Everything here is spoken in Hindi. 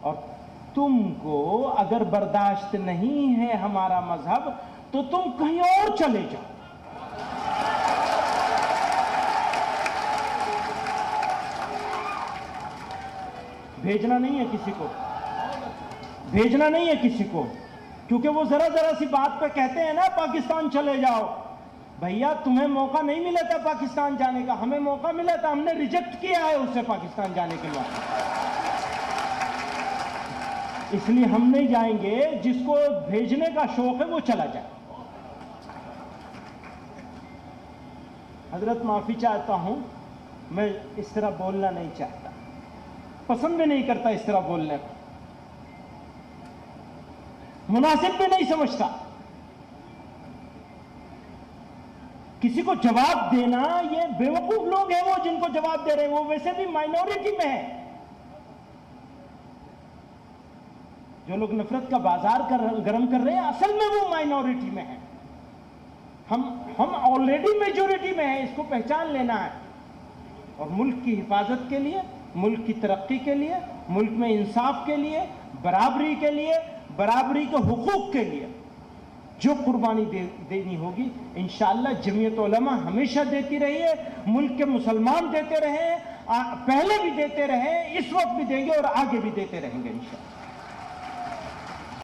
और तुमको अगर बर्दाश्त नहीं है हमारा मजहब तो तुम कहीं और चले जाओ। भेजना नहीं है किसी को, भेजना नहीं है किसी को, क्योंकि वो जरा जरा सी बात पे कहते हैं ना पाकिस्तान चले जाओ। भैया तुम्हें मौका नहीं मिला था पाकिस्तान जाने का, हमें मौका मिला था, हमने रिजेक्ट किया है उसे पाकिस्तान जाने के लिए। इसलिए हम नहीं जाएंगे, जिसको भेजने का शौक है वो चला जाए। हजरत माफी चाहता हूं, मैं इस तरह बोलना नहीं चाहता, पसंद भी नहीं करता इस तरह बोलने को, मुनासिब भी नहीं समझता। किसी को जवाब देना, ये बेवकूफ लोग हैं वो जिनको जवाब दे रहे हैं, वो वैसे भी माइनॉरिटी में है। जो लोग नफरत का बाजार गर्म कर रहे हैं असल में वो माइनॉरिटी में है। हम ऑलरेडी मेजॉरिटी में है, इसको पहचान लेना है। और मुल्क की हिफाजत के लिए, मुल्क की तरक्की के लिए, मुल्क में इंसाफ के लिए, बराबरी के लिए, बराबरी के हुकूक के लिए जो कुर्बानी देनी होगी इंशाअल्लाह जमीयत उलमा हमेशा देती रही है, मुल्क के मुसलमान देते रहे, पहले भी देते रहे, इस वक्त भी देंगे और आगे भी देते रहेंगे इंशाअल्लाह।